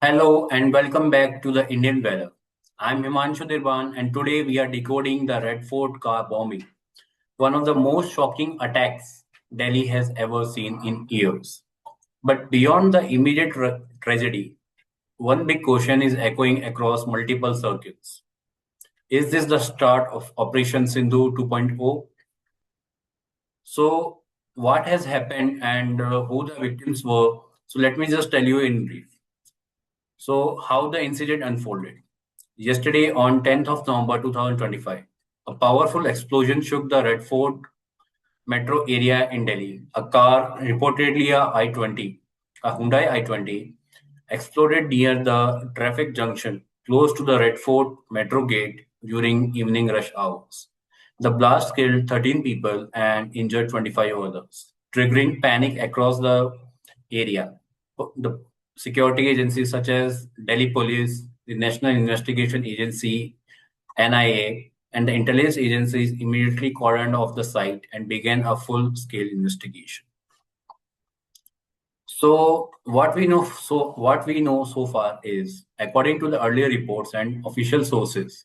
Hello and welcome back to the Indian Valor. I'm Himanshu Nirban and today we are decoding the Red Fort car bombing, one of the most shocking attacks Delhi has ever seen in years. But beyond the immediate tragedy, one big question is echoing across multiple circuits. Is this the start of Operation Sindoor 2.0? So, what has happened and who the victims were? So, let me just tell you in brief. So, how the incident unfolded. Yesterday, on 10th of November 2025, a powerful explosion shook the Red Fort metro area in Delhi. A car, reportedly a I-20, a Hyundai I-20, exploded near the traffic junction close to the Red Fort metro gate during evening rush hours. The blast killed 13 people and injured 25 others, triggering panic across the area. The security agencies such as Delhi Police, the National Investigation Agency, NIA, and the intelligence agencies immediately cordoned off the site and began a full-scale investigation. So what we know so far is, according to the earlier reports and official sources,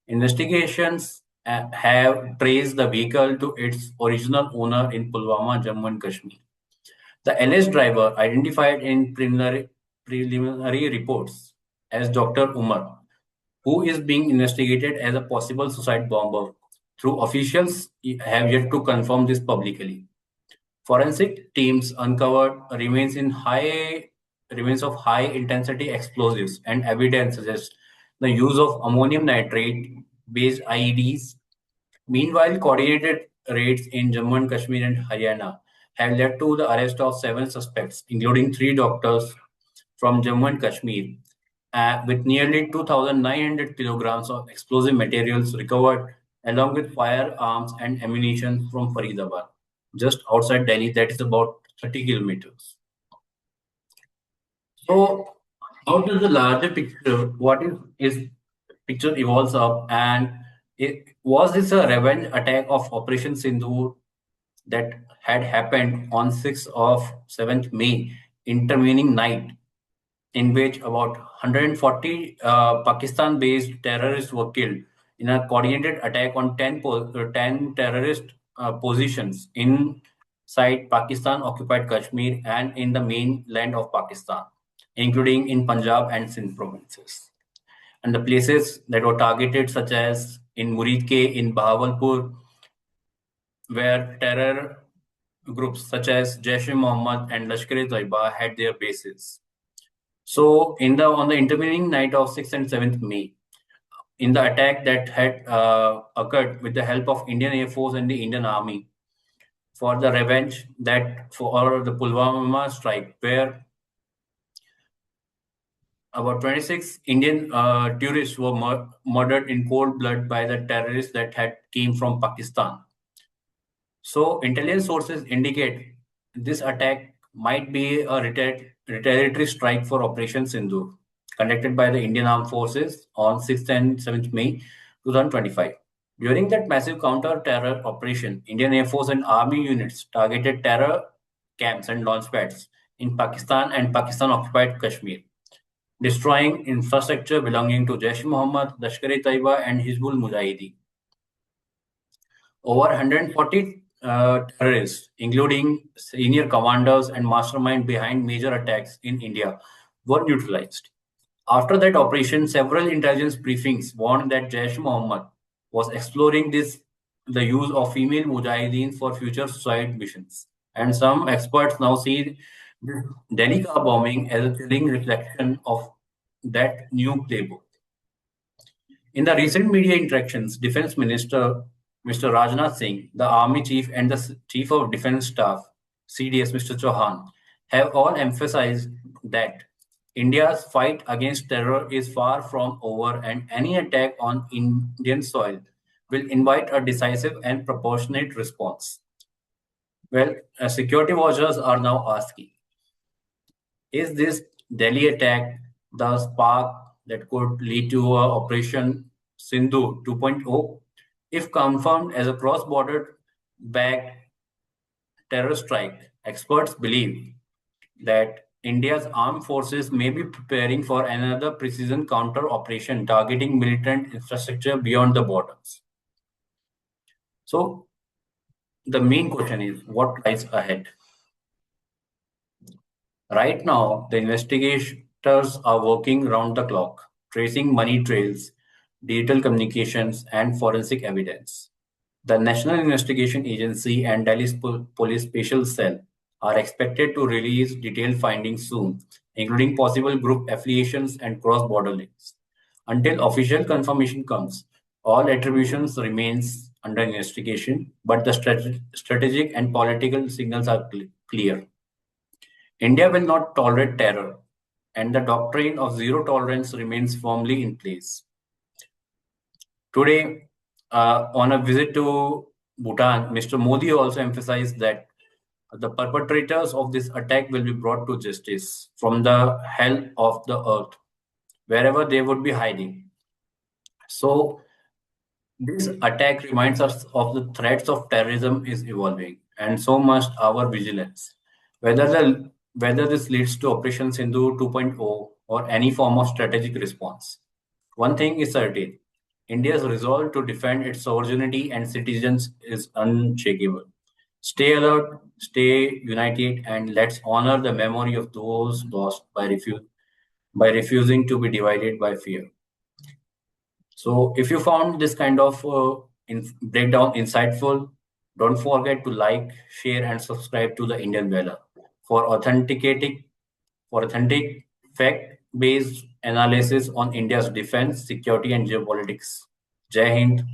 investigations have traced the vehicle to its original owner in Pulwama, Jammu and Kashmir. The alleged driver, identified in preliminary reports as Dr. Umar, who is being investigated as a possible suicide bomber, through officials have yet to confirm this publicly. Forensic teams uncovered remains of high intensity explosives, and evidence suggests the use of ammonium nitrate based IEDs. Meanwhile, coordinated raids in Jammu and Kashmir and Haryana have led to the arrest of seven suspects, including three doctors from Jammu and Kashmir, with nearly 2,900 kilograms of explosive materials recovered, along with firearms and ammunition from Faridabad, just outside Delhi, that is about 30 kilometers. So, how does the larger picture, what is picture evolves up, and was this a revenge attack of Operation Sindoor that had happened on 6th of 7th May, intervening night, in which about 140 Pakistan-based terrorists were killed in a coordinated attack on 10 terrorist positions inside Pakistan-occupied Kashmir and in the mainland of Pakistan, including in Punjab and Sindh provinces. And the places that were targeted, such as in Muridke, in Bahawalpur, where terror groups such as Jaish-e-Mohammed and Lashkar-e-Taiba had their bases. So, on the intervening night of 6th and 7th May, in the attack that had occurred with the help of Indian Air Force and the Indian Army for the revenge that for the Pulwama strike, where about 26 Indian tourists were murdered in cold blood by the terrorists that had came from Pakistan. So, intelligence sources indicate this attack might be a retaliatory strike for Operation Sindoor, conducted by the Indian Armed Forces on 6th and 7th May 2025. During that massive counter-terror operation, Indian Air Force and Army units targeted terror camps and launch pads in Pakistan and Pakistan-occupied Kashmir, destroying infrastructure belonging to Jaish-e-Mohammed, Lashkar-e-Taiba, and Hizbul Mujahideen. Over 140 terrorists, including senior commanders and mastermind behind major attacks in India, were neutralized. After that operation, several intelligence briefings warned that Jaish-e-Mohammed was exploring the use of female mujahideen for future suicide missions. And some experts now see this Delhi car bombing as a chilling reflection of that new playbook. In the recent media interactions, Defence Minister Mr. Rajnath Singh, the Army Chief, and the Chief of Defence Staff (CDS) Mr. Chauhan have all emphasized that India's fight against terror is far from over, and any attack on Indian soil will invite a decisive and proportionate response. Well, security watchers are now asking, is this Delhi attack the spark that could lead to Operation Sindhu 2.0? If confirmed as a cross-border backed terror strike, experts believe that India's armed forces may be preparing for another precision counter operation targeting militant infrastructure beyond the borders. So, the main question is what lies ahead? Right now, the investigators are working round the clock, tracing money trails, digital communications, and forensic evidence. The National Investigation Agency and Delhi Police Special Cell are expected to release detailed findings soon, including possible group affiliations and cross-border links. Until official confirmation comes, all attributions remains under investigation, but the strategic and political signals are clear. India will not tolerate terror, and the doctrine of zero tolerance remains firmly in place. Today, on a visit to Bhutan, Mr. Modi also emphasized that the perpetrators of this attack will be brought to justice from the hell of the earth, wherever they would be hiding. So, this attack reminds us of the threats of terrorism is evolving, and so must our vigilance. Whether this leads to Operation Sindoor 2.0 or any form of strategic response, one thing is certain: India's resolve to defend its sovereignty and citizens is unshakable. Stay alert, stay united, and let's honor the memory of those lost by refusing to be divided by fear. So, if you found this kind of breakdown insightful, don't forget to like, share, and subscribe to the Indian Valor for authentic fact-based analysis on India's defense, security, and geopolitics. Jai Hind.